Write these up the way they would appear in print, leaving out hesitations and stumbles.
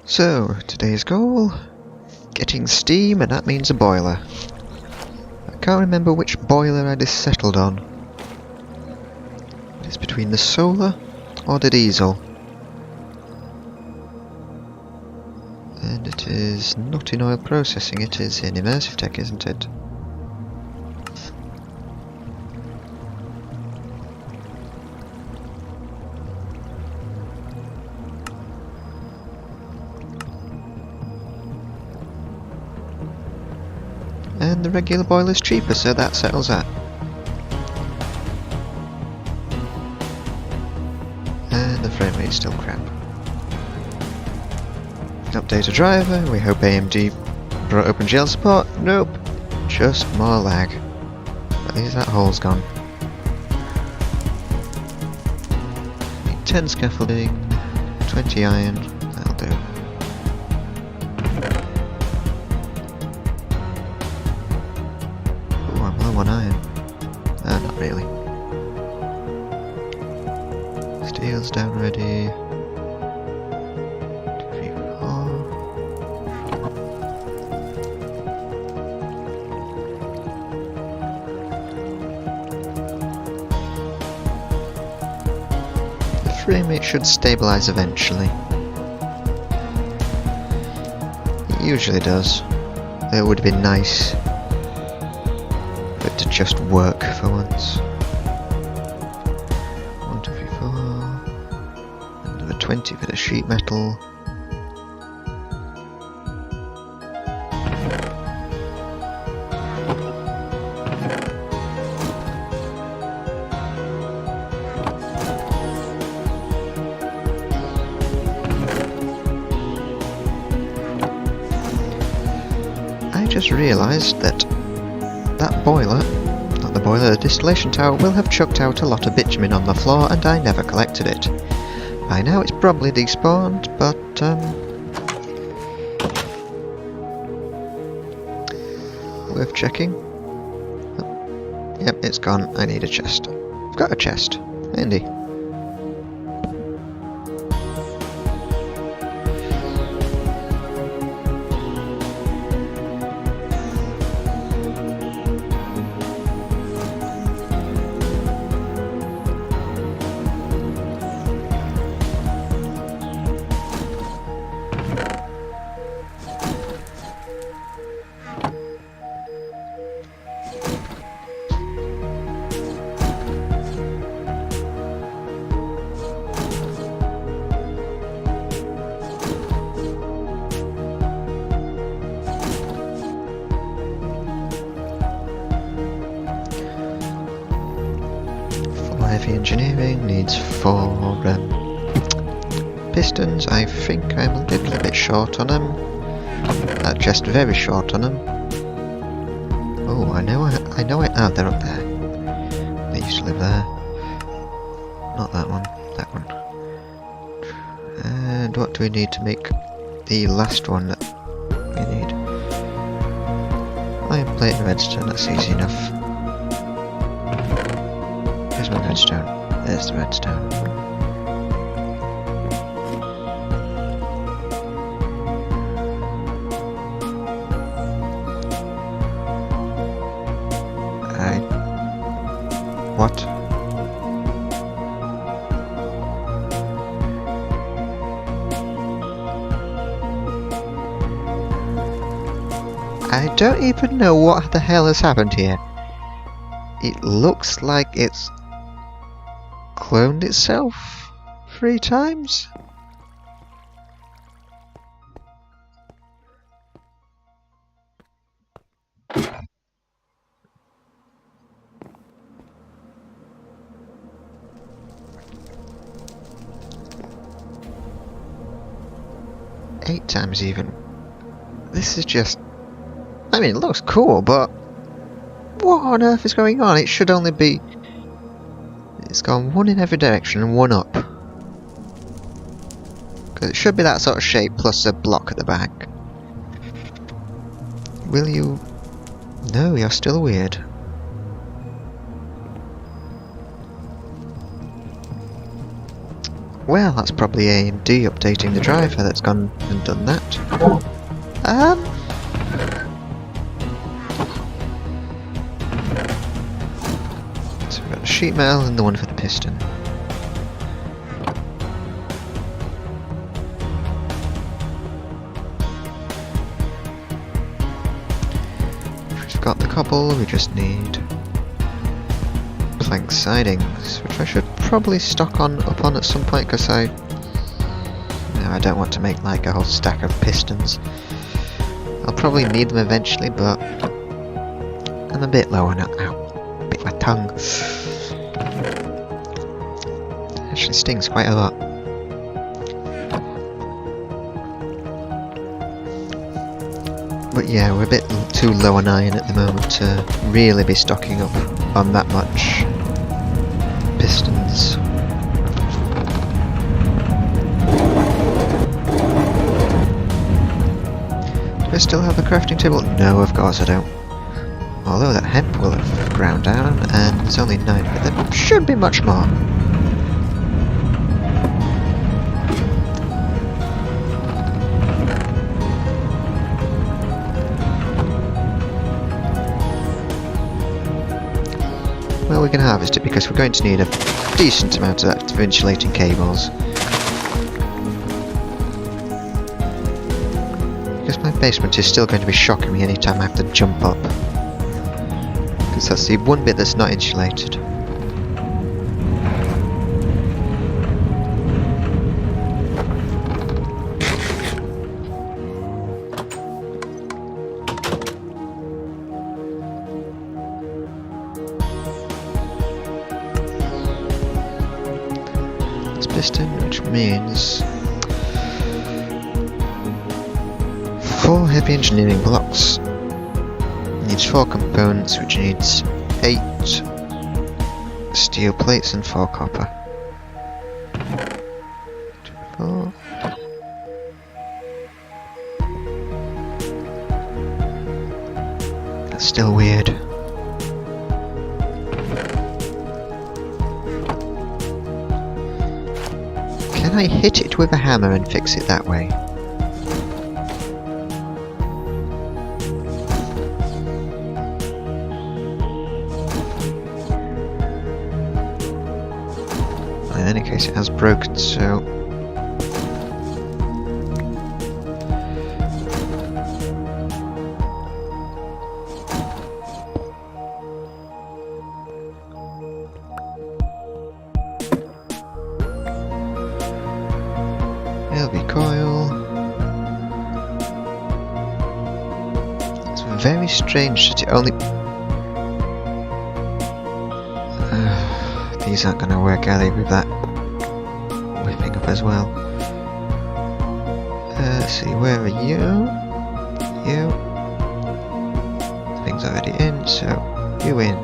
So, today's goal, getting steam, and that means a boiler. I can't remember which boiler I just settled on. It's between the solar or the diesel. And it is not in oil processing, it is in SevTech, isn't it? And the regular boiler's cheaper, so that settles that. And the frame rate's still crap. Update a driver, we hope AMD brought OpenGL support. Nope, just more lag. At least that hole's gone. Need 10 scaffolding, 20 iron, that'll do. Ooh, I'm low on iron. Not really. Steel's down ready. 2, 3, 4. The frame rate should stabilize eventually. It usually does. It would have been nice for it to just work for once. 1, 2, 3, 4. Another 20 for the sheet metal. I just realised that boiler, not the boiler, the distillation tower will have chucked out a lot of bitumen on the floor and I never collected it. By now it's probably despawned, but worth checking. Oh, yep, it's gone. I need a chest. I've got a chest. Handy. Heavy engineering needs 4 pistons. I think I'm a little bit short on them. Just very short on them. Oh, I know it. Oh, they're up there. They used to live there. Not that one. That one. And what do we need to make the last one that we need? Iron plate and redstone. That's easy enough. Where's my redstone? There's the redstone. What? I don't even know what the hell has happened here. It looks like it's cloned itself 3 times? Eight times even. This is just... I mean, it looks cool, but what on earth is going on? It should only be... It's gone 1 in every direction and 1 up. Because it should be that sort of shape plus a block at the back. Will you... No, you're still weird. Well, that's probably AMD updating the driver that's gone and done that. So we've got the sheet metal and the one for the piston. We've got the cobble, we just need plank sidings, which I should probably stock up on at some point because I don't want to make like a whole stack of pistons. I'll probably need them eventually, but I'm a bit low on it. Ow, bit my tongue. Actually stings quite a lot. But yeah, we're a bit too low on iron at the moment to really be stocking up on that much pistons. Do I still have a crafting table? No, of course I don't. Although that hemp will have ground down, and there's only 9, but there should be much more. Well, we can harvest it because we're going to need a decent amount of that for insulating cables. Because my basement is still going to be shocking me anytime I have to jump up. Because that's the one bit that's not insulated. Piston, which means 4 heavy engineering blocks. It needs 4 components, which needs 8 steel plates and 4 copper. 4. That's still weird. Can I hit it with a hammer and fix it that way? In any case, it has broken, so... LV coil. It's very strange that it only... these aren't going to work, are they, with that whipping up as well? Let's see, where are you? You. The thing's already in, so you in.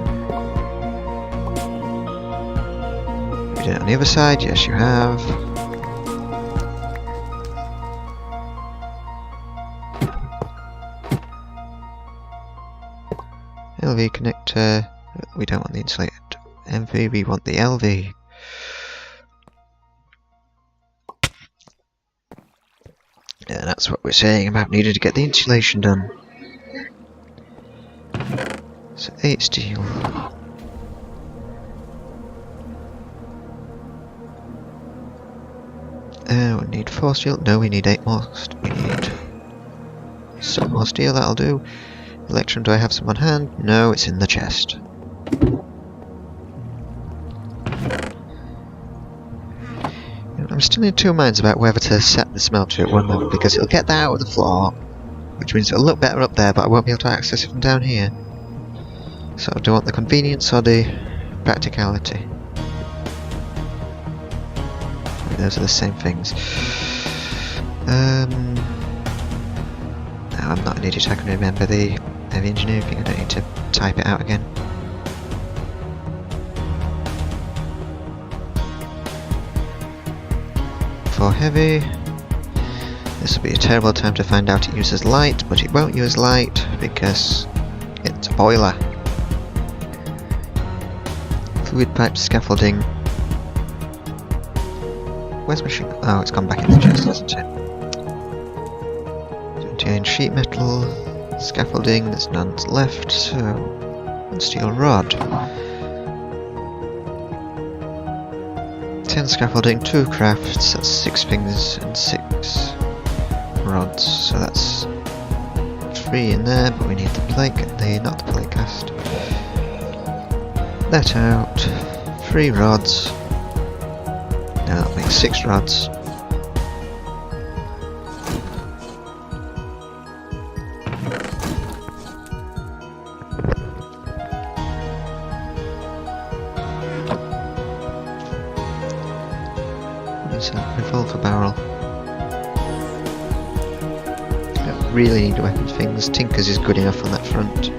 You did it on the other side? Yes, you have. LV connector, we don't want the insulated MV, we want the LV. Yeah, that's what we're saying about needing to get the insulation done. So 8 steel. We need 4 steel. No, we need 8 more. We need some more steel, that'll do. Electrum, do I have some on hand? No, it's in the chest. I'm still in 2 minds about whether to set the smelter at 1 level, because it'll get that out of the floor, which means it'll look better up there, but I won't be able to access it from down here. So do I want the convenience or the practicality? Those are the same things. No, I'm not an idiot, I can remember the heavy engineering thing, I don't need to type it out again. For heavy, this will be a terrible time to find out it uses light, but it won't use light because it's a boiler. Fluid pipe scaffolding. where's my sheet? Oh, it's gone back in the chest, hasn't it? 28 sheet metal, scaffolding, there's none left, so... and steel rod. 10 scaffolding, 2 crafts, that's 6 fingers and 6 rods, so that's 3 in there, but we need the plate, not the plate cast. That out, 3 rods, now that makes 6 rods. It's a revolver barrel. Don't really need weapons things. Tinker's is good enough on that front.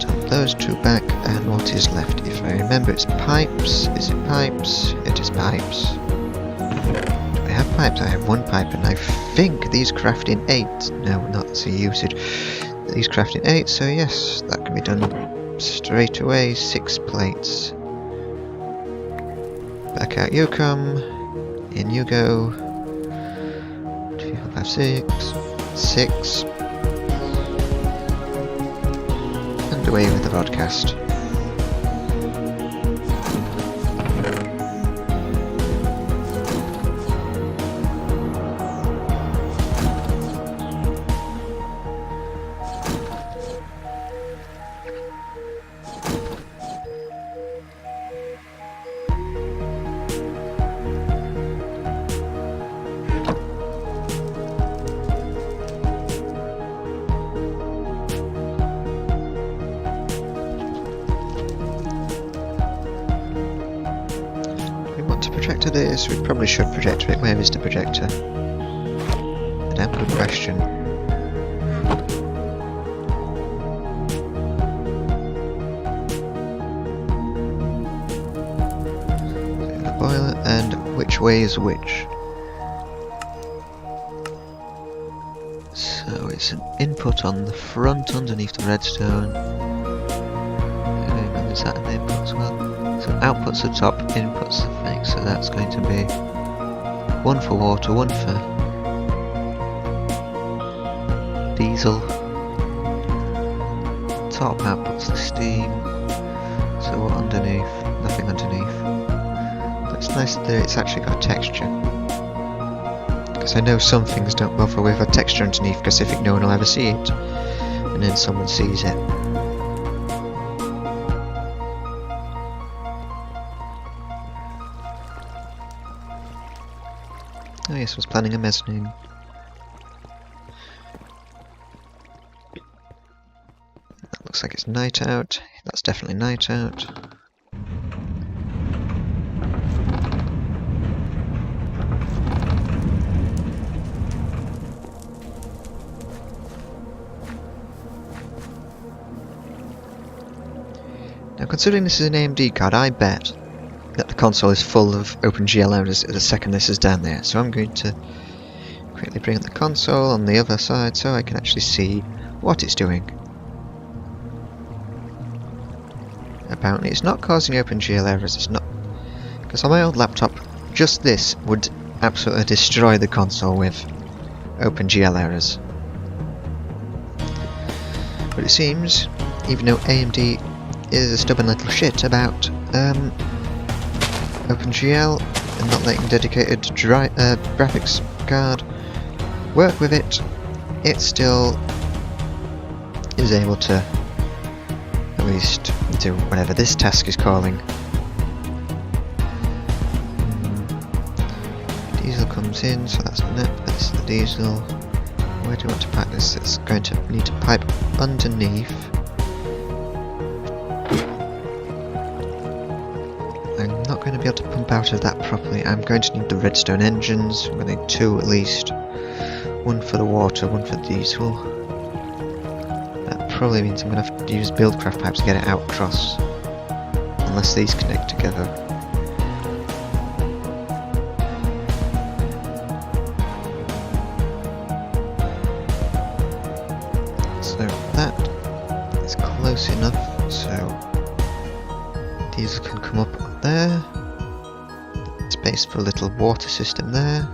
Dump those 2 back, and what is left? If I remember, it's pipes. Is it pipes? It is pipes. Do I have pipes? I have 1 pipe, and I think these craft in 8. No, not the usage. These craft in 8, so yes, that can be done straight away. 6 plates. Back out you come, in you go. 2, 4, 5, 6, 6, and away with the broadcast. Projector this, we probably should projector it. Where is the projector? A damn good question. The boiler, and which way is which? So it's an input on the front underneath the redstone. And is that an input as well? So outputs the top, inputs the thing, so that's going to be 1 for water, 1 for diesel. Top outputs the steam, so underneath, nothing underneath. But it's nice that it's actually got a texture. Because I know some things don't bother with a texture underneath, because they think no one will ever see it. And then someone sees it. Oh yes, I was planning a mezzanine. That looks like it's night out. That's definitely night out. Now considering this is an AMD card, I bet that the console is full of OpenGL errors the second this is down there. So I'm going to quickly bring up the console on the other side so I can actually see what it's doing. Apparently it's not causing OpenGL errors, it's not, because on my old laptop just this would absolutely destroy the console with OpenGL errors. But it seems, even though AMD is a stubborn little shit about OpenGL and not letting dedicated graphics card work with it, it still is able to at least do whatever this task is calling. Diesel comes in, so that's that's the diesel. Where do you want to pipe this? It's going to need to pipe underneath. I'm not going to be able to pump out of that properly. I'm going to need the redstone engines. I'm going to need 2 at least. 1 for the water, 1 for the diesel. That probably means I'm going to have to use buildcraft pipes to get it out across. Unless these connect together. So that is close enough, so diesel can come up there. It's space for a little water system there.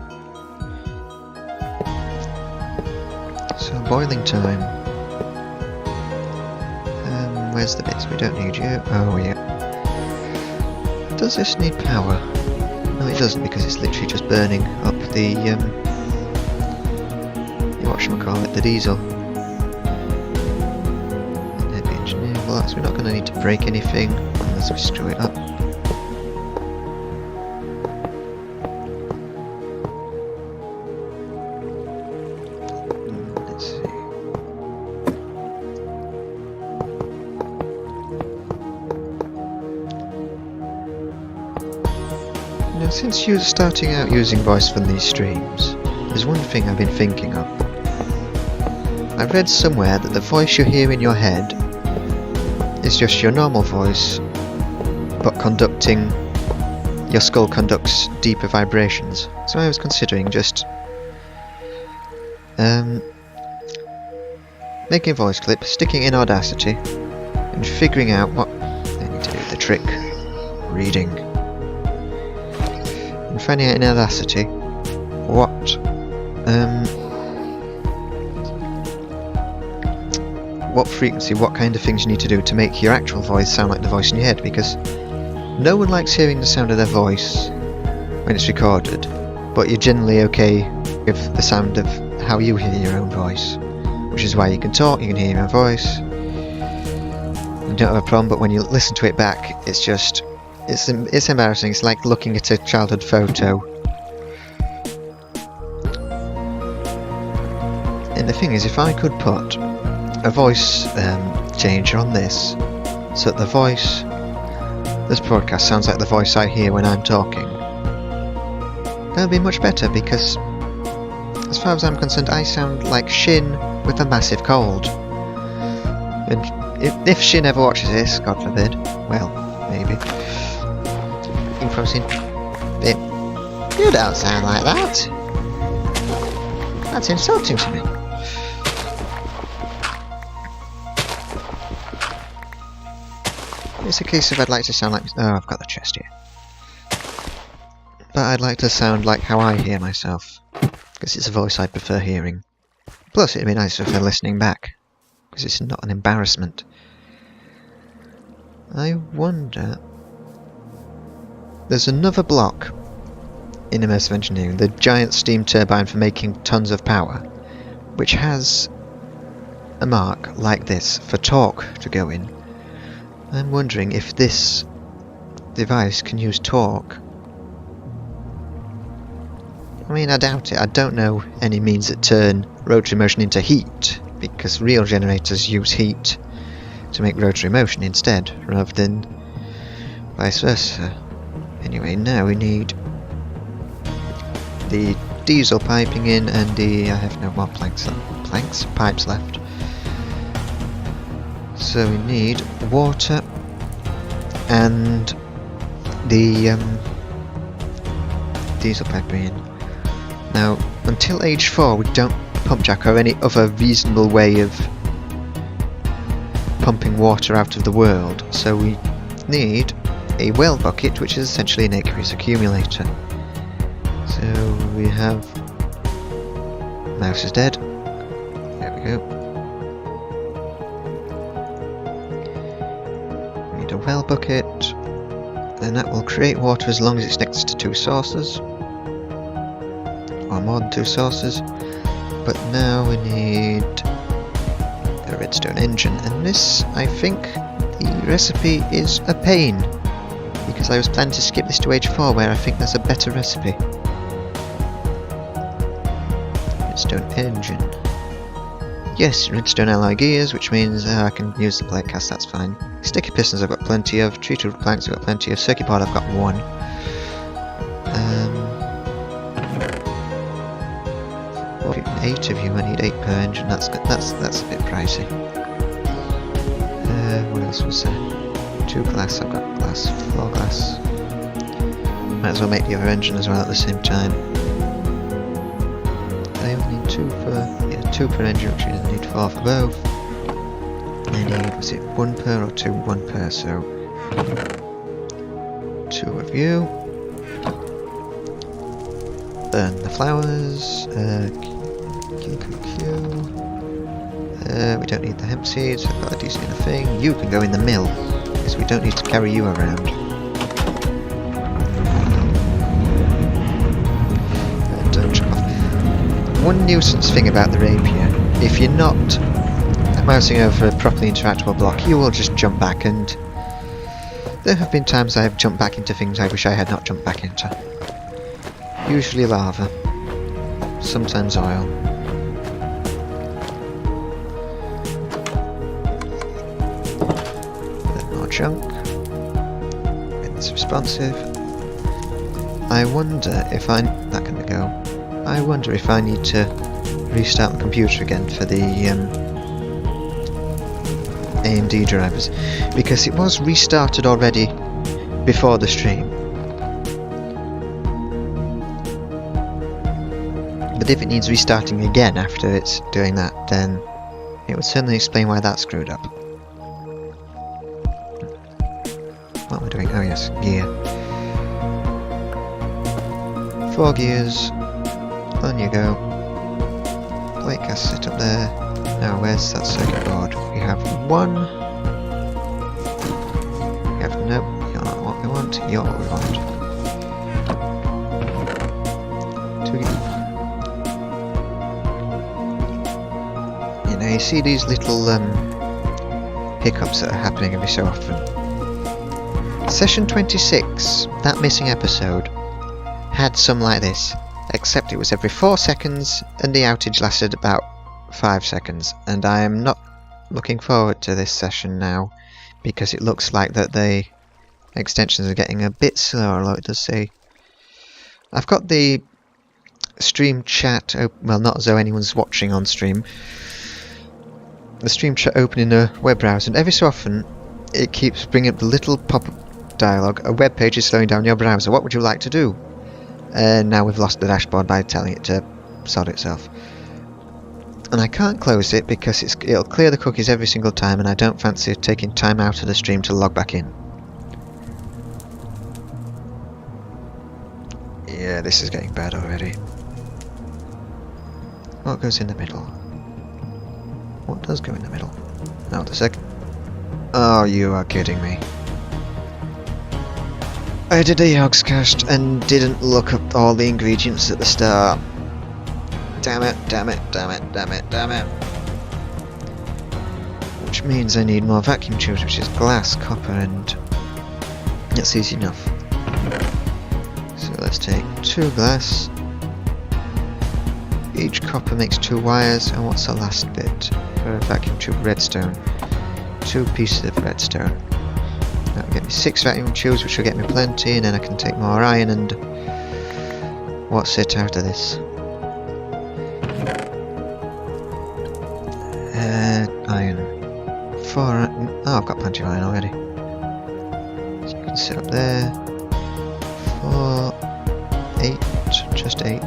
So boiling time. Where's the bits? We don't need you. Oh yeah. Does this need power? No, it doesn't, because it's literally just burning up the whatchamacallit, the diesel. Heavy engineering blocks. We're not going to need to break anything unless we screw it up. Let's see. Now, since you're starting out using voice from these streams, there's one thing I've been thinking of. I've read somewhere that the voice you hear in your head is just your normal voice, but your skull conducts deeper vibrations. So I was considering just making a voice clip, sticking in Audacity, and figuring out what I need to do. The trick. Reading. And finding out in Audacity what frequency, what kind of things you need to do to make your actual voice sound like the voice in your head, because no one likes hearing the sound of their voice when it's recorded, but you're generally okay with the sound of how you hear your own voice, which is why you can talk, you can hear your own voice, you don't have a problem, but when you listen to it back, it's embarrassing. It's like looking at a childhood photo. And the thing is, if I could put a voice changer on this, so that this podcast sounds like the voice I hear when I'm talking, that would be much better, because as far as I'm concerned, I sound like Shin with a massive cold. And if Shin ever watches this, God forbid, well, maybe, you can probably see, you don't sound like that. That's insulting to me. It's a case of I'd like to sound like... Oh, I've got the chest here. But I'd like to sound like how I hear myself, because it's a voice I prefer hearing. Plus, it'd be nicer if they're listening back, because it's not an embarrassment. I wonder... There's another block in immersive engineering, the giant steam turbine for making tons of power, which has a mark like this for torque to go in. I'm wondering if this device can use torque. I mean, I doubt it. I don't know any means that turn rotary motion into heat, because real generators use heat to make rotary motion instead, rather than vice versa. Anyway, now we need the diesel piping in, and I have no more pipes left. So we need water and the diesel piping in. Now, until age 4, we don't pump jack or any other reasonable way of pumping water out of the world. So we need a well bucket, which is essentially an aqueous accumulator. So we have... Mouse is dead. There we go. We need a well bucket, and that will create water as long as it's next to 2 sources. Or more than 2 sources. But now we need a Redstone Engine, and this, I think, the recipe is a pain, because I was planning to skip this to age 4, where I think there's a better recipe. Redstone Engine. Yes, redstone alloy gears, which means I can use the plate cast, that's fine. Sticky pistons I've got plenty of, treated planks I've got plenty of, circuit board I've got 1. 8 of you, I need 8 per engine, that's a bit pricey. What else was there? 2 glass, I've got glass, 4 glass. Might as well make the other engine as well at the same time. I only need 2 per engine, which means I need 4 for both. I need, was it 1 per or 2? 1 per, so 2 of you. burn the flowers. We don't need the hemp seeds. I've got a decent enough thing. You can go in the mill, because we don't need to carry you around. Don't jump off. One nuisance thing about the rapier, if you're not mousing over a properly interactable block, you will just jump back, and there have been times I have jumped back into things I wish I had not jumped back into. Usually lava, sometimes oil. A bit more junk. It's responsive. I wonder if that can go. I wonder if I need to restart the computer again for the AMD drivers, because it was restarted already before the stream. But if it needs restarting again after it's doing that, then it would certainly explain why that's screwed up. What am I doing? Oh yes, gear. 4 gears. On you go. Plate cast sit up there. Now where's that circuit board? We have 1. We have nope, you're not what we want, you're what we want. 2. You know, you see these little hiccups that are happening every so often. Session 26, that missing episode, had some like this, except it was every 4 seconds and the outage lasted about 5 seconds, and I am not looking forward to this session now, because it looks like that the extensions are getting a bit slower, although it does say... I've got the stream chat, well, not as though anyone's watching on stream, the stream chat open in a web browser, and every so often it keeps bringing up the little pop-up dialogue, a web page is slowing down your browser, what would you like to do? And now we've lost the dashboard by telling it to sod itself. And I can't close it because it'll clear the cookies every single time, and I don't fancy taking time out of the stream to log back in. Yeah, this is getting bad already. What goes in the middle? What does go in the middle? Hold a second. Oh, you are kidding me. I did a Yogscast and didn't look up all the ingredients at the start. Damn it, damn it, damn it, damn it, damn it. Which means I need more vacuum tubes, which is glass, copper, and that's easy enough. So let's take 2 glass. Each copper makes 2 wires, and what's the last bit? For a vacuum tube, redstone. 2 pieces of redstone. That'll get me 6 vacuum tubes, which will get me plenty, and then I can take more iron and what's it out of this? Iron. 4 iron. Oh, I've got plenty of iron already. So you can sit up there. 4, 8, just 8.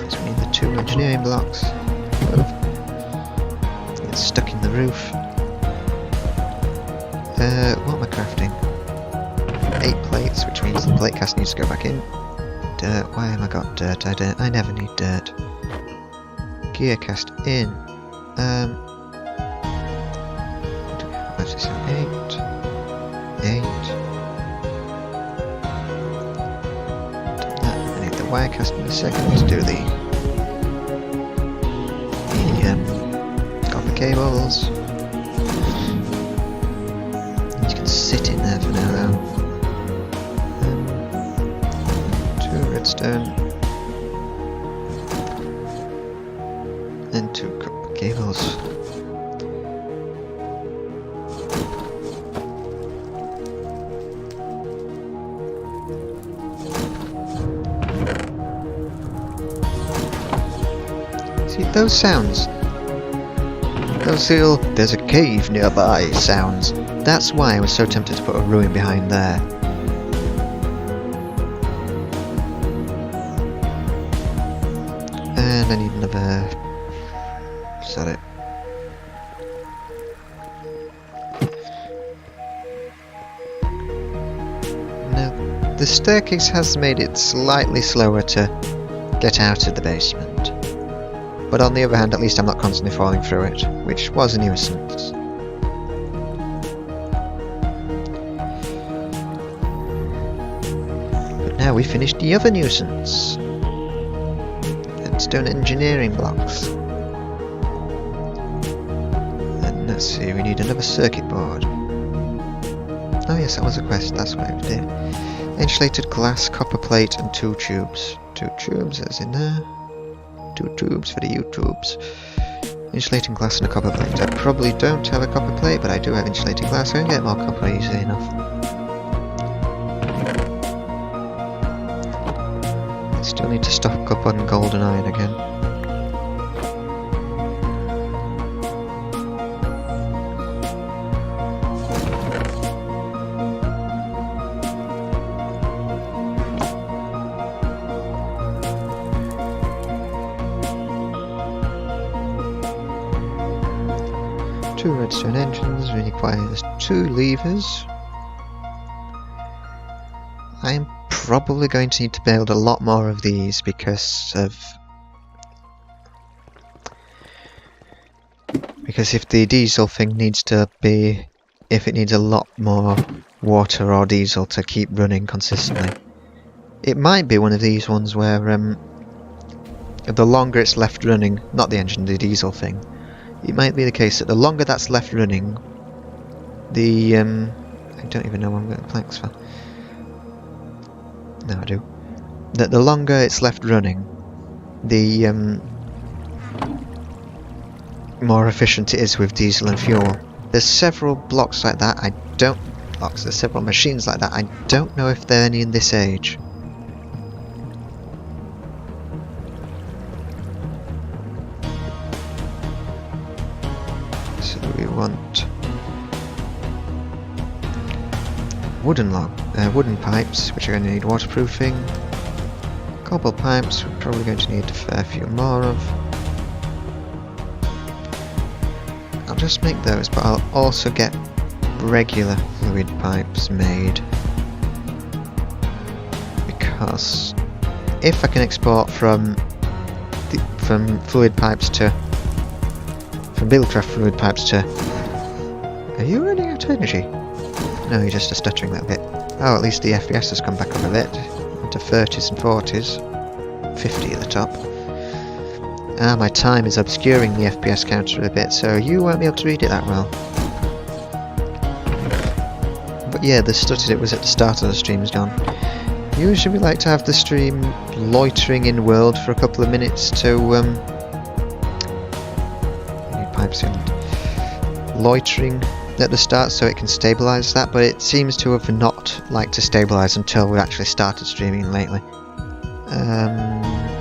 So we need the 2 engineering blocks. It's stuck in the roof. What am I crafting? 8 plates, which means the plate cast needs to go back in. Dirt. Why have I got dirt? I never need dirt. Gear cast in. What's this? 8. 8. I need the wire cast in a second to do the copper cables. You can sit in there for now though. 2 redstone. And 2 copper cables. See those sounds? Those little "there's a cave nearby" sounds. That's why I was so tempted to put a ruin behind there. And I need another... Is that it? No. The staircase has made it slightly slower to get out of the basement. But on the other hand, at least I'm not constantly falling through it, which was a nuisance. But now we finished the other nuisance. Redstone engineering blocks. And let's see, we need another circuit board. Oh yes, that was a quest, that's what I did. Insulated glass, copper plate and 2 tubes. 2 tubes, that's in there. 2 tubes for the U-tubes. Insulating glass and a copper plate. I probably don't have a copper plate, but I do have insulating glass. I can get more copper easily enough. I still need to stock up on golden iron again. Two redstone engines requires 2 levers. I'm probably going to need to build a lot more of these because if the diesel thing needs to be, if it needs a lot more water or diesel to keep running consistently, it might be one of these ones where the longer it's left running, not the engine, the diesel thing. It might be the case that the longer that's left running, the I don't even know what I'm getting planks for. No, I do. That the longer it's left running, the more efficient it is with diesel and fuel. There's several blocks like that. There's several machines like that. I don't know if there are any in this age. So we want wooden pipes, which are going to need waterproofing. Cobble pipes, we're probably going to need a fair few more of. I'll just make those, but I'll also get regular fluid pipes made, because if I can export from fluid pipes to Buildcraft fluid pipes to... Are you running out of energy? No, you're just stuttering that bit. Oh, at least the FPS has come back up a bit. Into 30s and 40s. 50 at the top. Ah, my time is obscuring the FPS counter a bit, so you won't be able to read it that well. But yeah, the stutter it was at the start of the stream's gone. Usually we like to have the stream loitering in world for a couple of minutes to loitering at the start so it can stabilise that, but it seems to have not liked to stabilise until we actually started streaming lately.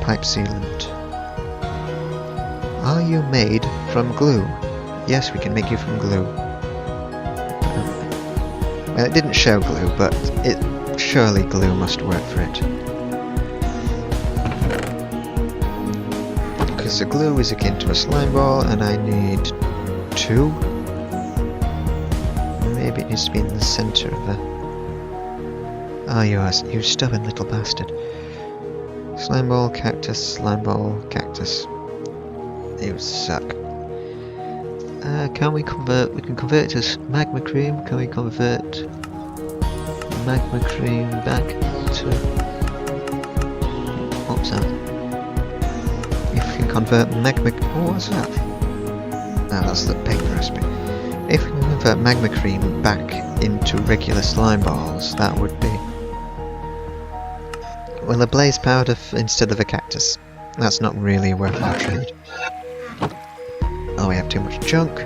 Pipe sealant. Are you made from glue? Yes, we can make you from glue. Well, it didn't show glue, but surely glue must work for it. Because the glue is akin to a slime ball, and I need 2. Maybe it needs to be in the centre of the... Oh, you stubborn little bastard. Slime ball, cactus, slime ball, cactus. You suck. Can we convert? We can convert it to magma cream. Can we convert magma cream back to... What's that? If we can convert magma... Oh, what's that? Ah, that's the paper recipe. If we can convert magma cream back into regular slime balls, that would be... Well, a blaze powder instead of a cactus. That's not really a worthwhile trade. Oh, we have too much junk.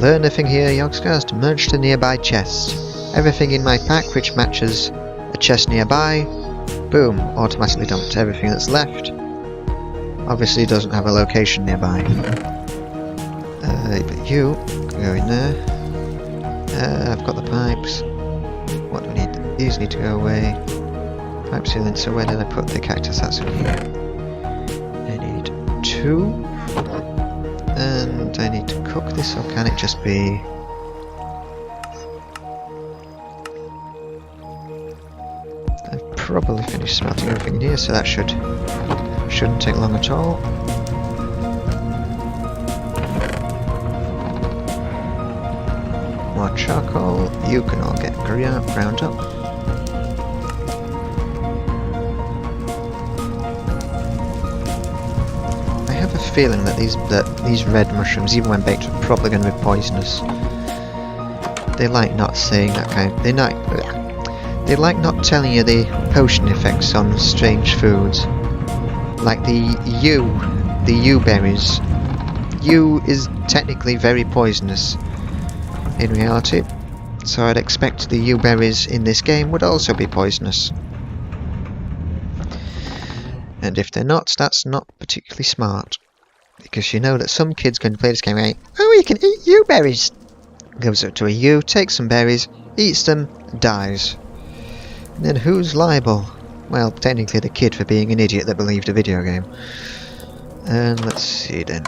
Learn a thing here, Yogscast. Merge to nearby chest. Everything in my pack which matches a chest nearby, boom, automatically dumped. Everything that's left obviously doesn't have a location nearby. But you go in there. I've got the pipes. What do we need? These need to go away. Pipe sealant, so where did I put the cactus? That's in here. I need 2. And I need to cook this, or can it just be... I've probably finished smelting everything in here, so that should shouldn't take long at all. More charcoal. You can all get ground up. I have a feeling that these red mushrooms, even when baked, are probably going to be poisonous. They like not saying that kind of... They like not telling you the potion effects on strange foods. Like the yew berries. Yew is technically very poisonous in reality, so I'd expect the yew berries in this game would also be poisonous. And if they're not, that's not particularly smart. Because you know that some kid's going to play this game and go, oh, you can eat yew berries! Goes up to a yew, takes some berries, eats them, dies. And then who's liable? Well, technically the kid for being an idiot that believed a video game. And let's see then.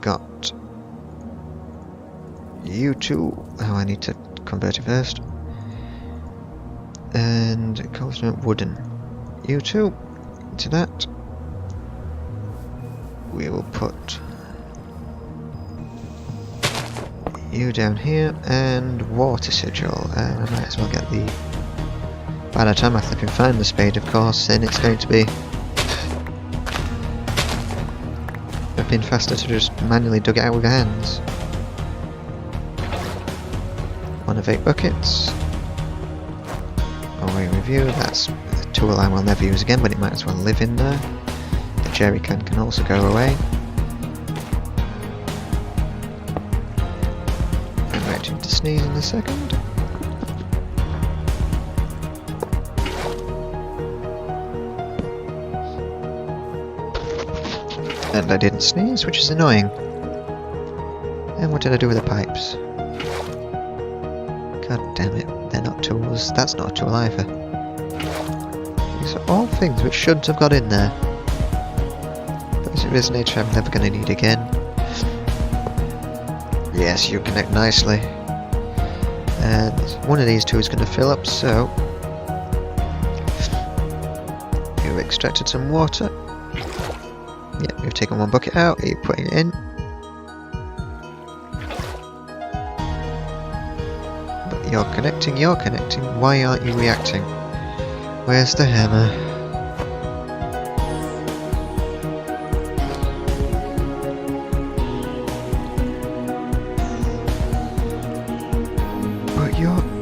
Got you two. Oh, I need to convert it first. And it comes from wooden. You two into that. We will put you down here, and water sigil. I might as well get the... By the time I flip and find the spade, of course, then it's going to be... I've been faster to just manually dig it out with your hands. 1 of 8 buckets. Away review, that's a tool I will never use again, but it might as well live in there. The jerry can also go away. To sneeze in a second. And I didn't sneeze, which is annoying. And what did I do with the pipes? God damn it, they're not tools. That's not a tool either. These are all things which shouldn't have got in there. Those resonator I'm never going to need again. Yes, you connect nicely. And one of these two is going to fill up, so you've extracted some water. Yep, you've taken 1 bucket out, you're putting it in. But you're connecting, why aren't you reacting? Where's the hammer?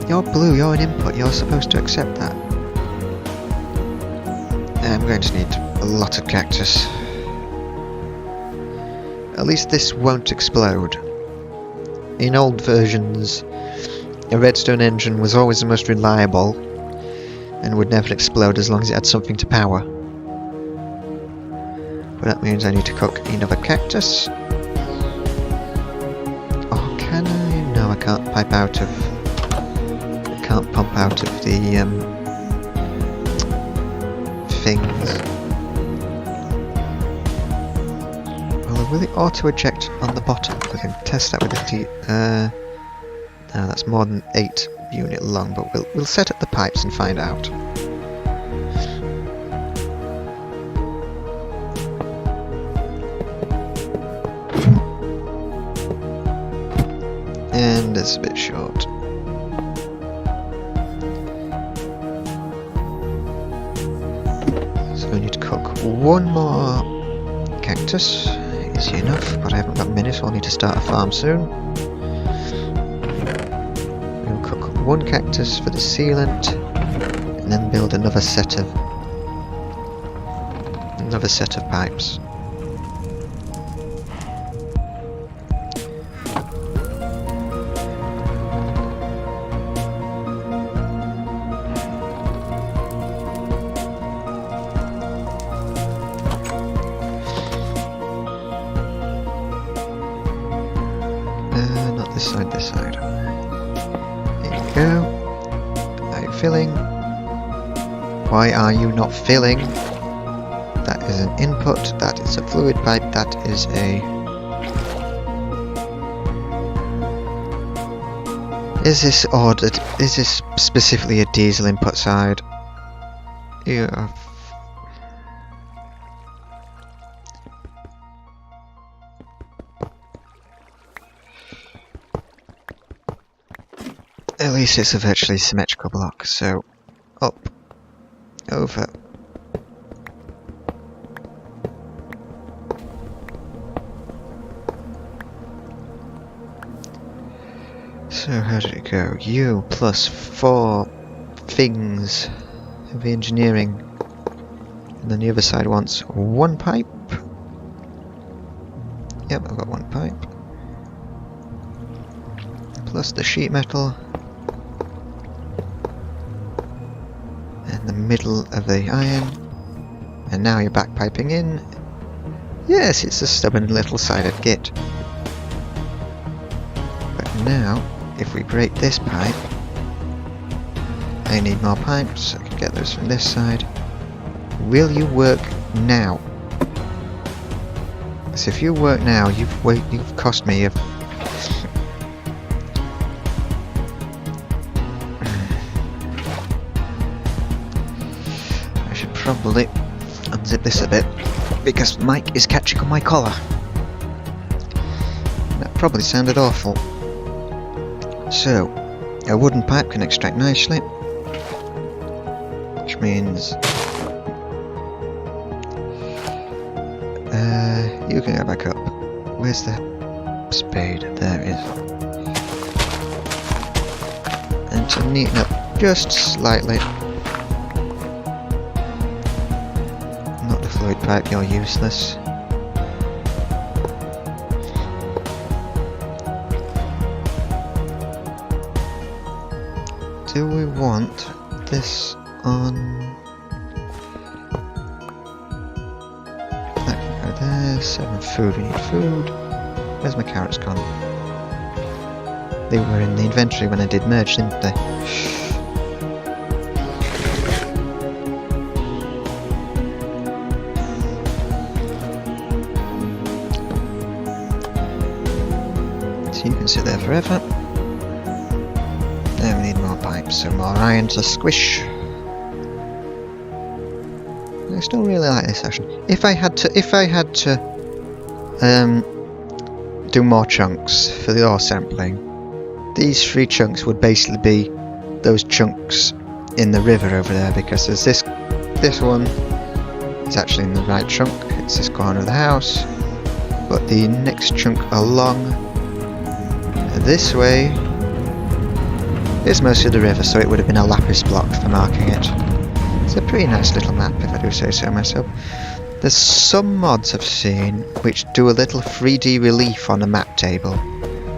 You're blue, you're an input, you're supposed to accept that. I'm going to need a lot of cactus. At least this won't explode. In old versions, a Redstone Engine was always the most reliable and would never explode as long as it had something to power. But that means I need to cook another cactus. Oh, can I? No, I can't pipe out of... Can't pump out of the things. Well, will it auto eject on the bottom? We can test that with the no, that's more than 8 unit long, but we'll set up the pipes and find out. And it's a bit short. We need to cook 1 more cactus, easy enough, but I haven't got many, so I'll need to start a farm soon. We'll cook 1 cactus for the sealant, and then build another set of pipes. This side. There you go. Are you filling? Why are you not filling? That is an input, that is a fluid pipe, that is a... Is this ordered? Is this specifically a diesel input side? You are At least it's a virtually symmetrical block, so up, over. So how did it go? U plus 4 things of engineering, and then the other side wants 1 pipe. Yep, I've got 1 pipe. Plus the sheet metal. And the middle of the iron. And now you're back piping in. Yes, it's a stubborn little sided git. But now, if we break this pipe, I need more pipes. I can get those from this side. Will you work now? So if you work now, you've cost me. I should probably unzip this a bit because Mike is catching on my collar. That probably sounded awful. So, a wooden pipe can extract nicely, which means you can go back up. Where's the spade? There it is. And to neaten up just slightly. Not the fluid pipe, you're useless. Do we want this on? That can go there. 7 food, we need food. Where's my carrots gone? They were in the inventory when I did merge, didn't they? So you can sit there forever. Then we need more pipes, so more iron to squish. I still really like this section. If I had to do more chunks for the ore sampling, these 3 chunks would basically be those chunks in the river over there, because there's this one is actually in the right chunk, it's this corner of the house, but the next chunk along this way is mostly the river, so it would have been a lapis block for marking it. It's a pretty nice little map, if I do say so myself. There's some mods I've seen which do a little 3D relief on a map table,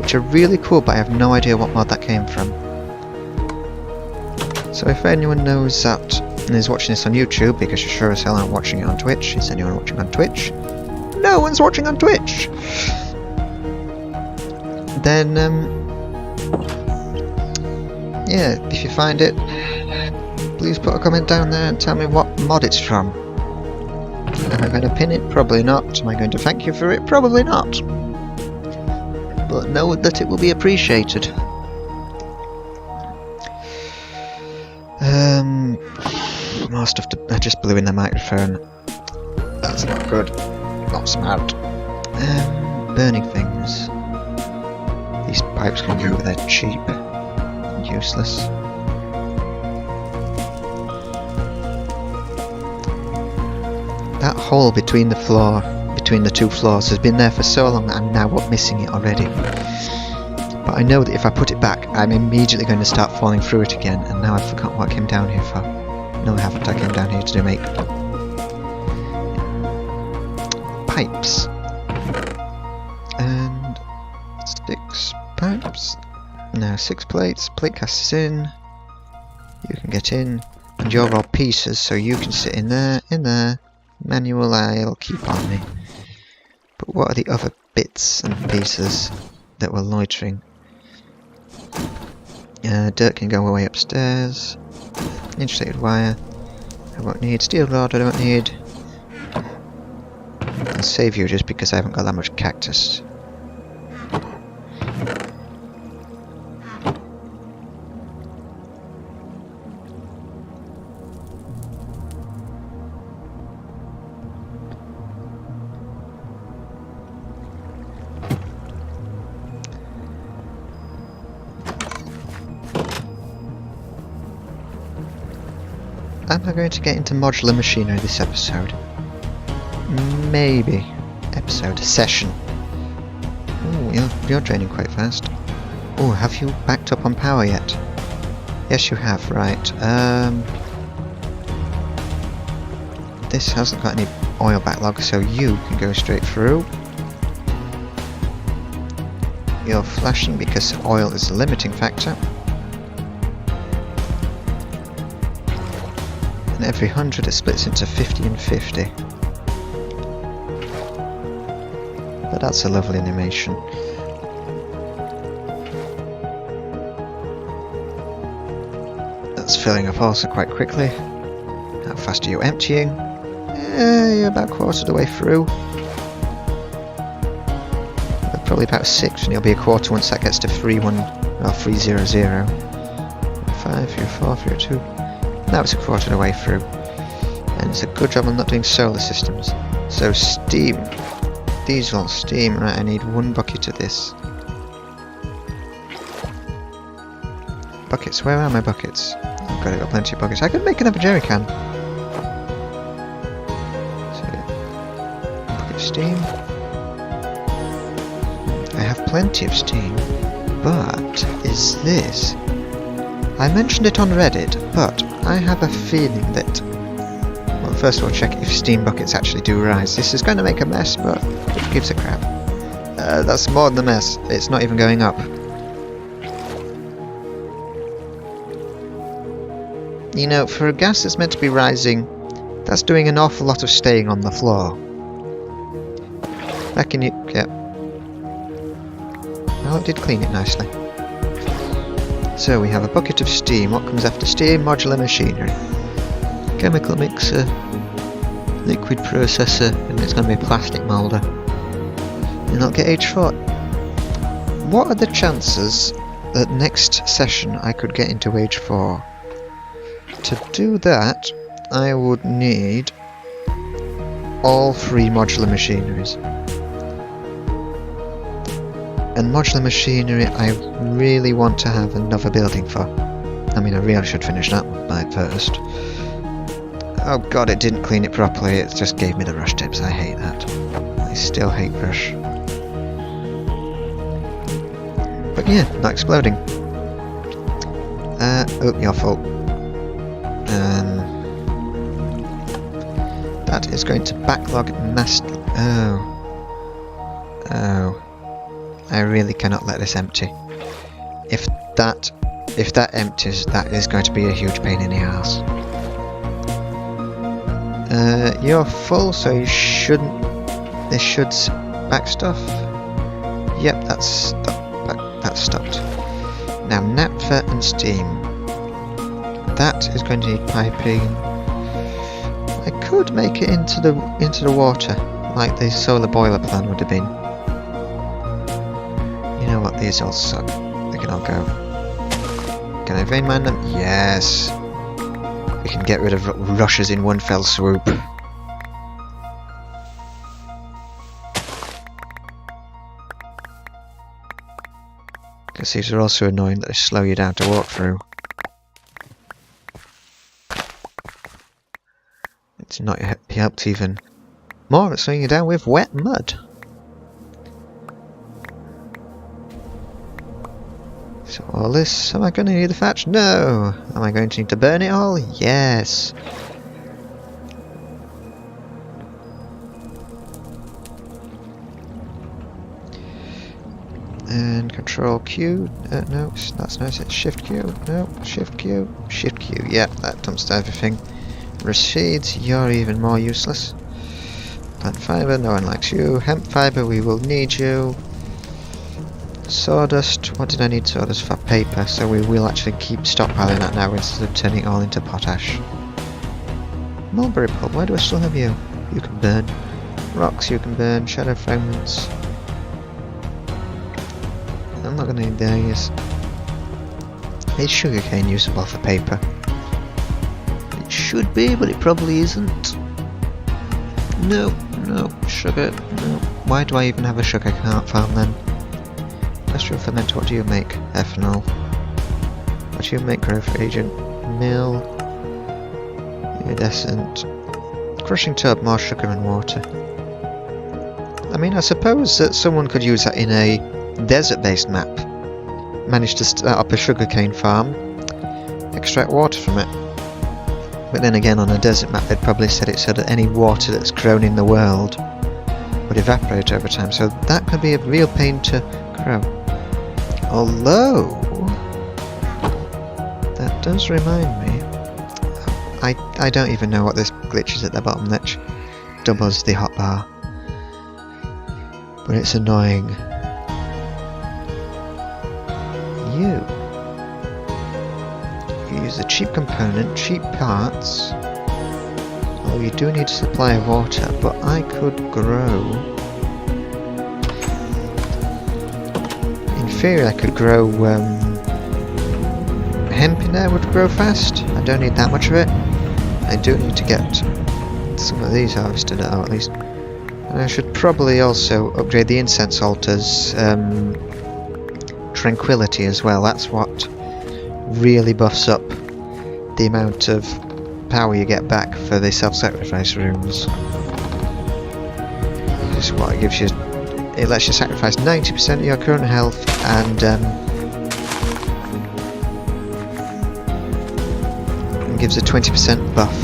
which are really cool, but I have no idea what mod that came from. So if anyone knows that and is watching this on YouTube, because you sure as hell aren't watching it on Twitch, is anyone watching on Twitch? No one's watching on Twitch! Then, yeah, if you find it, please put a comment down there and tell me what mod it's from. Am I going to pin it? Probably not. Am I going to thank you for it? Probably not. But know that it will be appreciated. More stuff to... I just blew in the microphone. That's not good. Not smart. Burning things. These pipes can go, they're cheap. Useless. That hole between the floor, between the 2 floors, has been there for so long that I'm now missing it already. But I know that if I put it back, I'm immediately going to start falling through it again, and now I've forgotten what I came down here for. No, I haven't. I came down here to make pipes. And 6 pipes. Now 6 plates. Plate casts in. You can get in, and you're all pieces, so you can sit in there, Manual I'll keep on me. But what are the other bits and pieces that were loitering? Dirt can go away upstairs. Insulated wire. I won't need. Steel rod I don't need. I'll save you just because I haven't got that much cactus. am I going to get into modular machinery this episode? Maybe. Episode. Session. Oh, you're draining quite fast. Oh, have you backed up on power yet? Yes, you have, right. This hasn't got any oil backlog, so you can go straight through. You're flashing because oil is the limiting factor. And every 100 it splits into 50 and 50. But that's a lovely animation. That's filling up also quite quickly. How fast are you emptying? You're about quarter of the way through. Probably about 6, and you'll be a quarter once that gets to 300. 5, 3, 4, 3, 2. Now it's a quarter of the way through. And it's a good job I'm not doing solar systems. So steam. Diesel, steam. Right, I need 1 bucket of this. Buckets, where are my buckets? I've got plenty of buckets. I could make another jerry can. So, bucket of steam. I have plenty of steam, but is this... I mentioned it on Reddit, but I have a feeling that... Well, first of all, check if steam buckets actually do rise. This is going to make a mess, but who gives a crap? That's more than a mess. It's not even going up. You know, for a gas that's meant to be rising, that's doing an awful lot of staying on the floor. Reckon you... Yep. Well, it did clean it nicely. So we have a bucket of steam. What comes after steam? Modular machinery. Chemical mixer. Liquid processor. And it's going to be a plastic moulder. And I'll get H4. What are the chances that next session I could get into H4? To do that, I would need all 3 modular machineries. And modular machinery I really want to have another building for. I mean, I really should finish that one by first. Oh god, it didn't clean it properly, it just gave me the rush tips. I hate that. I still hate rush. But yeah, not exploding. Oh, your fault. That is going to backlog master. Oh. I really cannot let this empty. If that empties, that is going to be a huge pain in the ass. You're full, so you shouldn't. This should back stuff. Yep, that's stopped. Now naphtha and steam. That is going to need piping. I could make it into the water, like the solar boiler plan would have been. You know what, these all suck. They can all go. Can I vein mine them? Yes! We can get rid of rushes in one fell swoop. Because these are also annoying that they slow you down to walk through. It's not helped even more at slowing you down with wet mud. So all this, am I going to need the thatch? No! Am I going to need to burn it all? Yes! And control Q, no, that's nice, it's shift Q, no, shift Q, shift Q, yeah, that dumps everything. Seeds, you're even more useless. Plant fibre, no one likes you. Hemp fibre, we will need you. Sawdust, what did I need sawdust for? Paper, so we will actually keep stockpiling that now instead of turning it all into potash. Mulberry pulp, why do I still have you? You can burn. Rocks you can burn, shadow fragments. I'm not going to need these. Is sugarcane usable for paper? It should be, but it probably isn't. No, sugar, no. Why do I even have a sugar farm then? Industrial fermenter, what do you make? Ethanol. What do you make? Growth agent. Mill. Iridescent. Crushing tub, more sugar and water. I mean, I suppose that someone could use that in a desert-based map. Manage to start up a sugarcane farm, extract water from it. But then again, on a desert map, they'd probably set it so that any water that's grown in the world would evaporate over time, so that could be a real pain to grow. Although, that does remind me, I don't even know what this glitch is at the bottom that doubles the hotbar, but it's annoying. You use the cheap component, cheap parts. Oh, you do need a supply of water, but I could grow. In theory, I could grow hemp in there. Would grow fast. I don't need that much of it. I do need to get some of these harvested, or at least. And I should probably also upgrade the incense altar's tranquility as well. That's what really buffs up the amount of power you get back for the self-sacrifice rooms. This is what it gives you. It lets you sacrifice 90% of your current health and gives a 20% buff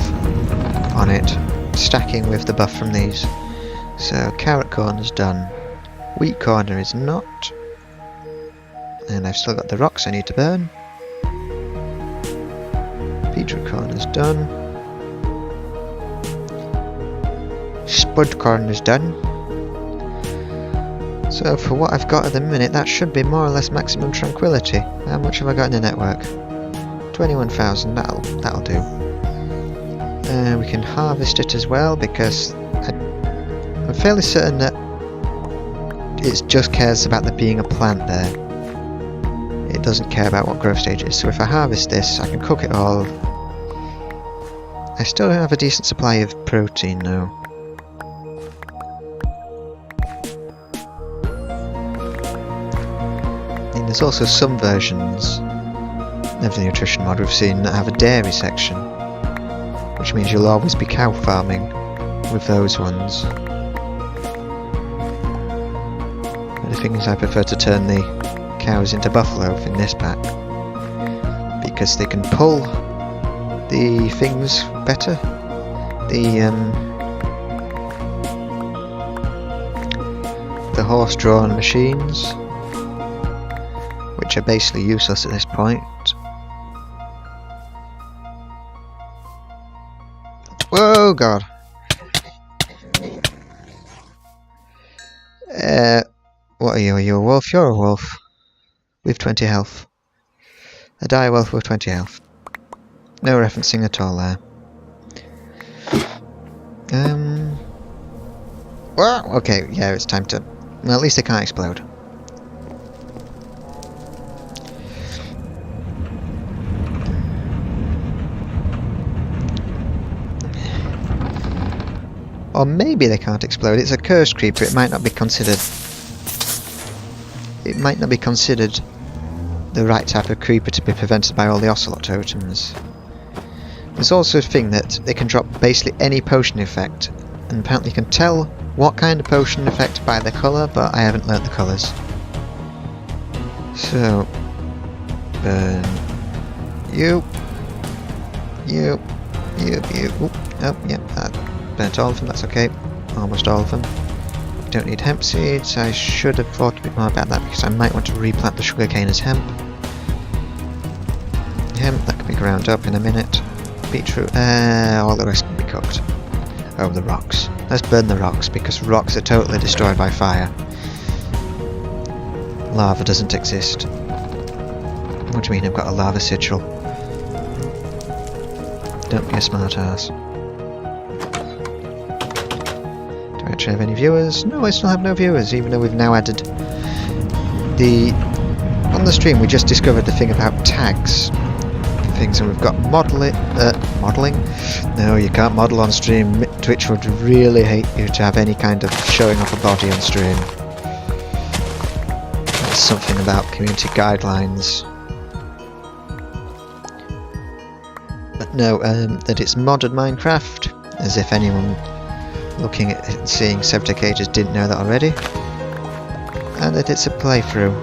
on it, stacking with the buff from these. So carrot corner's done. Wheat corner is not. And I've still got the rocks I need to burn. Beetroot corner's done. Spud corner's done. So for what I've got at the minute, that should be more or less maximum tranquility. How much have I got in the network? 21,000, that'll do. We can harvest it as well, because I'm fairly certain that it just cares about there being a plant there. It doesn't care about what growth stage it is, so if I harvest this, I can cook it all. I still don't have a decent supply of protein though. And there's also some versions of the nutrition mod we've seen that have a dairy section, which means you'll always be cow farming with those ones. But the thing is, I prefer to turn the cows into buffalo in this pack, because they can pull the things better. The horse-drawn machines, which are basically useless at this point. Whoa, God! What are you? Are you a wolf? You're a wolf. With 20 health. A dire wolf with 20 health. No referencing at all there. Well, okay, yeah, it's time to... Well, at least they can't explode. Or maybe they can't explode. It's a cursed creeper. It might not be considered... It might not be considered the right type of creeper to be prevented by all the ocelot totems. There's also a thing that they can drop basically any potion effect, and apparently you can tell what kind of potion effect by the colour, but I haven't learnt the colours. So, burn you. Oop, oh, yep, that burnt all of them, that's okay. Almost all of them. Don't need hemp seeds. I should have thought a bit more about that, because I might want to replant the sugarcane as hemp. Hemp, that can be ground up in a minute. Beetroot, all the rest can be cooked. Oh, the rocks. Let's burn the rocks, because rocks are totally destroyed by fire. Lava doesn't exist. What do you mean I've got a lava sigil? Don't be a smart ass. Do I actually have any viewers? No, I still have no viewers, even though we've now added the... On the stream we just discovered the thing about tags. Things, and we've got modeling. No, you can't model on stream. Twitch would really hate you to have any kind of showing off a body on stream. That's something about community guidelines. But No, that it's modded Minecraft, as if anyone looking at it and seeing SevTech Ages didn't know that already. And that it's a playthrough.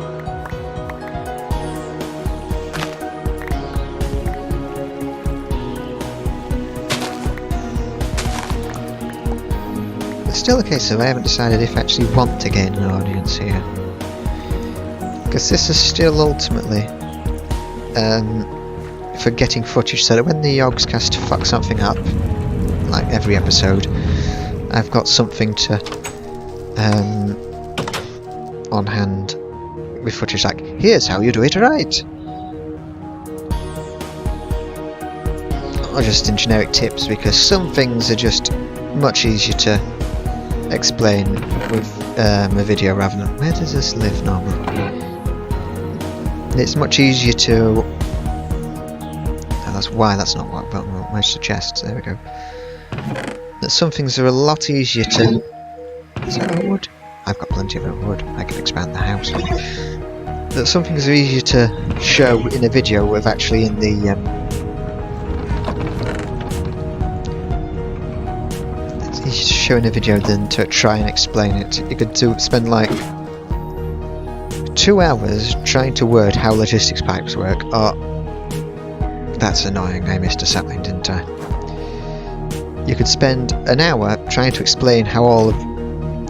It's still a case of I haven't decided if I actually want to gain an audience here. Because this is still ultimately for getting footage so that when the Yogscast fuck something up, like every episode, I've got something to on hand with footage like, here's how you do it right! Or just in generic tips, because some things are just much easier to explain with a video rather than... Where does this live normally? It's much easier to... Oh, that's why that's not what button. Where's the chest? There we go. That some things are a lot easier to... Is that wood? I've got plenty of oak wood. I can expand the house. That some things are easier to show in a video with actually in the... It's easier to show in a video than to try and explain it. You could spend like 2 hours trying to word how logistics pipes work. Oh, that's annoying. I missed a sapling, didn't I? You could spend an hour trying to explain how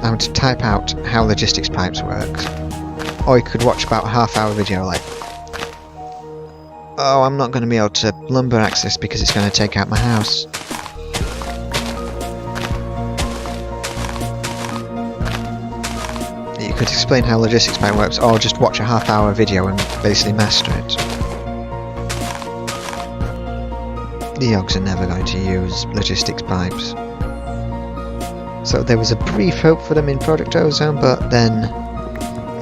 to type out how logistics pipes work, or you could watch about a half-hour video like, oh, I'm not going to be able to lumber access because it's going to take out my house. You could explain how logistics pipe works, or just watch a half-hour video and basically master it. The Yogs are never going to use logistics pipes. So there was a brief hope for them in Project Ozone, but then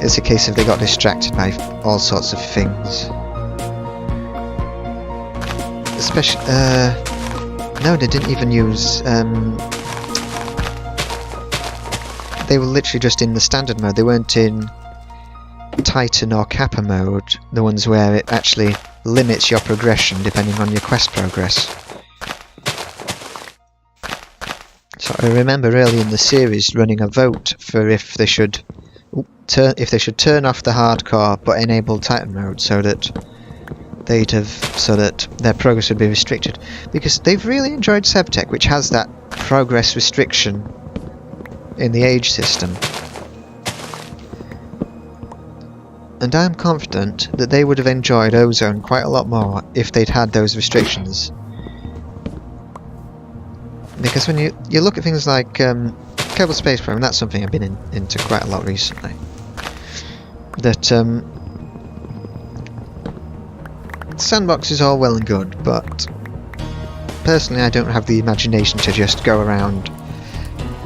it's a case of they got distracted by all sorts of things. Especially, no, they didn't even use, they were literally just in the standard mode. They weren't in Titan or Kappa mode, the ones where it actually limits your progression depending on your quest progress. So I remember early in the series running a vote for if they should turn off the hardcore but enable Titan mode, so that their progress would be restricted, because they've really enjoyed SevTech, which has that progress restriction in the age system. And I'm confident that they would have enjoyed Ozone quite a lot more if they'd had those restrictions. Because when you look at things like Kerbal Space Program, that's something I've been into quite a lot recently. That sandbox is all well and good, but personally I don't have the imagination to just go around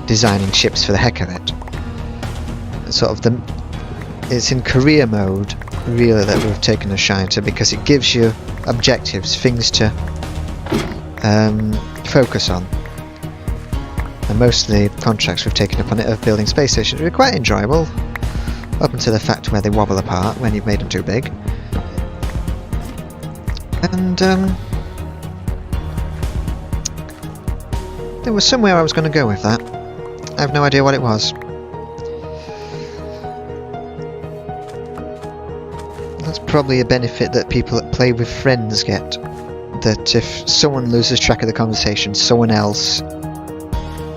designing ships for the heck of it. It's in career mode really that we've taken a shine to, because it gives you objectives, things to focus on. And most of the contracts we've taken up on it of building space stations are quite enjoyable, up until the fact where they wobble apart when you've made them too big. And there was somewhere I was going to go with that. I have no idea what it was. That's probably a benefit that people that play with friends get. That if someone loses track of the conversation, someone else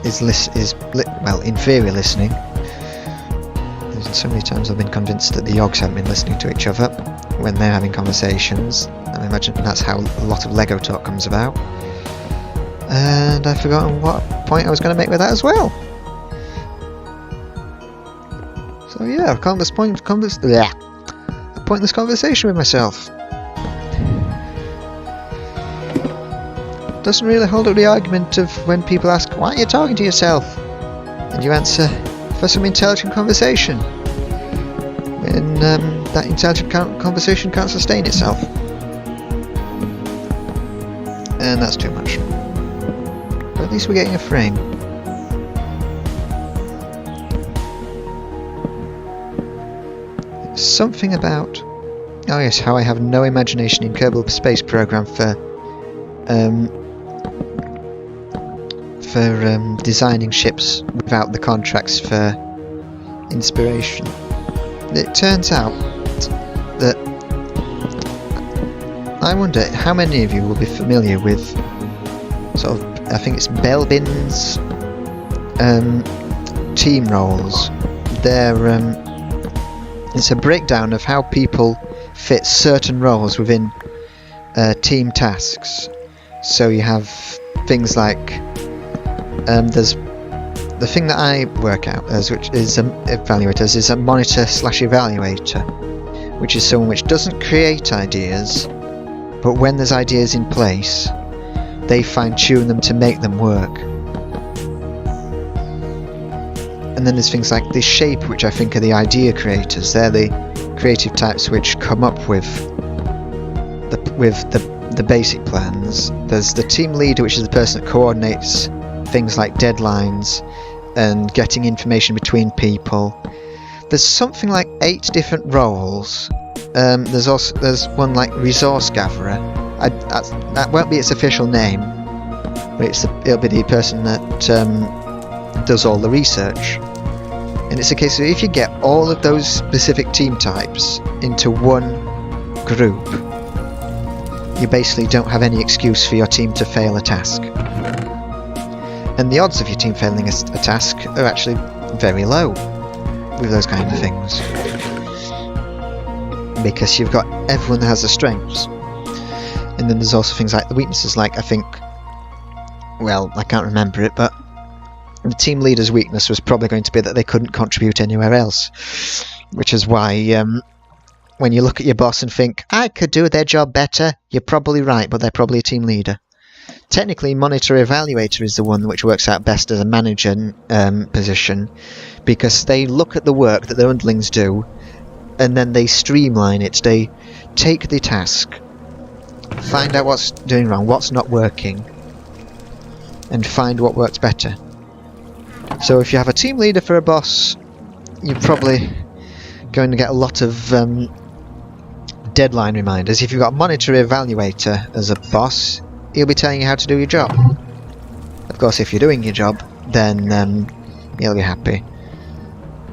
is in theory listening. There's so many times I've been convinced that the Yogs haven't been listening to each other when they're having conversations. I imagine that's how a lot of Lego talk comes about. And I've forgotten what point I was going to make with that as well. So yeah, a pointless conversation with myself. Doesn't really hold up the argument of when people ask, why are you talking to yourself? And you answer, for some intelligent conversation. When that intelligent conversation can't sustain itself. And that's too much. But at least we're getting a frame. Something about... Oh yes, how I have no imagination in Kerbal Space Program for designing ships without the contracts for inspiration. It turns out that I wonder how many of you will be familiar with sort of, I think it's Belbin's team roles. It's a breakdown of how people fit certain roles within team tasks. So you have things like there's the thing that I work out as, which is evaluators, is a monitor/evaluator, which is someone which doesn't create ideas, but when there's ideas in place, they fine-tune them to make them work. And then there's things like the shape, which I think are the idea creators. They're the creative types which come up with the basic plans. There's the team leader, which is the person that coordinates things like deadlines and getting information between people. There's something like 8 different roles. There's one like resource gatherer. That won't be its official name, but it'll be the person that does all the research. And it's a case of, if you get all of those specific team types into one group, you basically don't have any excuse for your team to fail a task. And the odds of your team failing a task are actually very low with those kind of things, because you've got everyone that has the strengths. And then there's also things like the weaknesses, like I can't remember it, but the team leader's weakness was probably going to be that they couldn't contribute anywhere else, which is why when you look at your boss and think, I could do their job better, you're probably right, but they're probably a team leader. Technically, monitor evaluator is the one which works out best as a manager position, because they look at the work that their underlings do and then they streamline it. They take the task, find out what's doing wrong, what's not working, and find what works better. So if you have a team leader for a boss, you're probably going to get a lot of deadline reminders. If you've got a monitor evaluator as a boss, he'll be telling you how to do your job. Of course, if you're doing your job, then you'll be happy.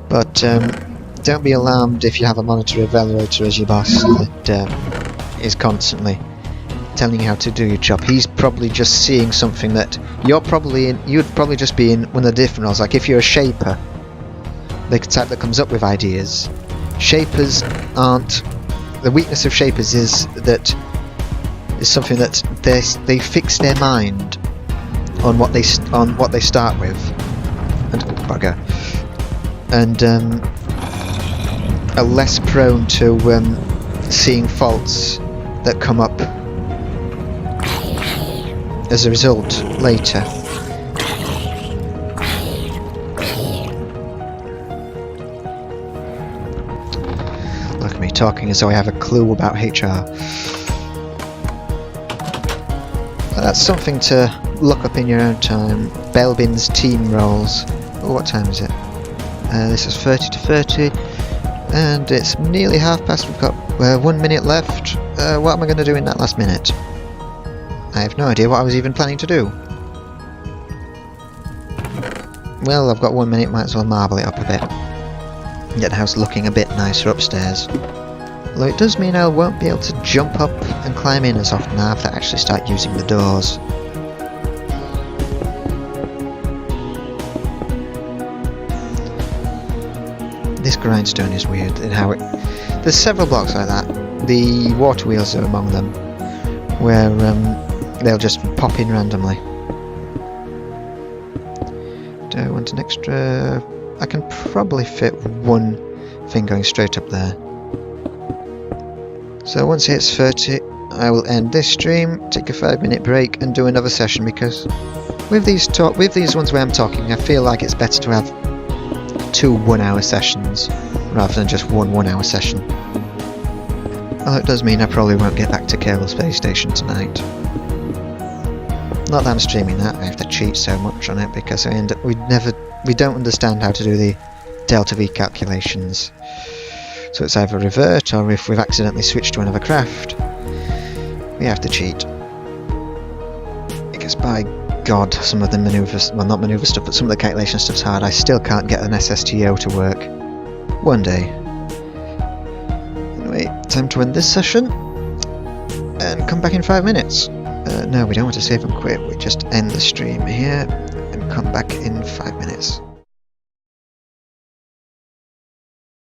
But don't be alarmed if you have a monitor evaluator as your boss that is constantly telling you how to do your job. He's probably just seeing something that you'd probably just be in one of the different roles. Like if you're a shaper, the type that comes up with ideas. Shapers aren't... The weakness of shapers is that is something that they fix their mind on what they start with, and are less prone to seeing faults that come up as a result later. Look at me talking as though I have a clue about HR. That's something to look up in your own time. Belbin's team roles. Oh, what time is it? This is 30 to 30, and it's nearly 1:30. We've got 1 minute left. What am I going to do in that last minute? I have no idea what I was even planning to do. Well, I've got 1 minute, might as well marble it up a bit. Get the house looking a bit nicer upstairs. Although it does mean I won't be able to jump up and climb in as often. I have to actually start using the doors. This grindstone is weird in how it... There's several blocks like that. The water wheels are among them, where they'll just pop in randomly. Do I want an extra... I can probably fit one thing going straight up there. So once it hits 30, I will end this stream, take a 5-minute break, and do another session, because with these ones where I'm talking, I feel like it's better to have 2 1-hour sessions rather than just one 1-hour session. Although it does mean I probably won't get back to Kerbal Space Station tonight. Not that I'm streaming that, I have to cheat so much on it because we don't understand how to do the delta V calculations. So it's either revert, or if we've accidentally switched to another craft, we have to cheat. Because by God, some of the manoeuvres, well, not manoeuvre stuff, but some of the calculation stuff's hard. I still can't get an SSTO to work. One day. Anyway, time to end this session and come back in 5 minutes. No, we don't want to save and quit. We just end the stream here and come back in 5 minutes.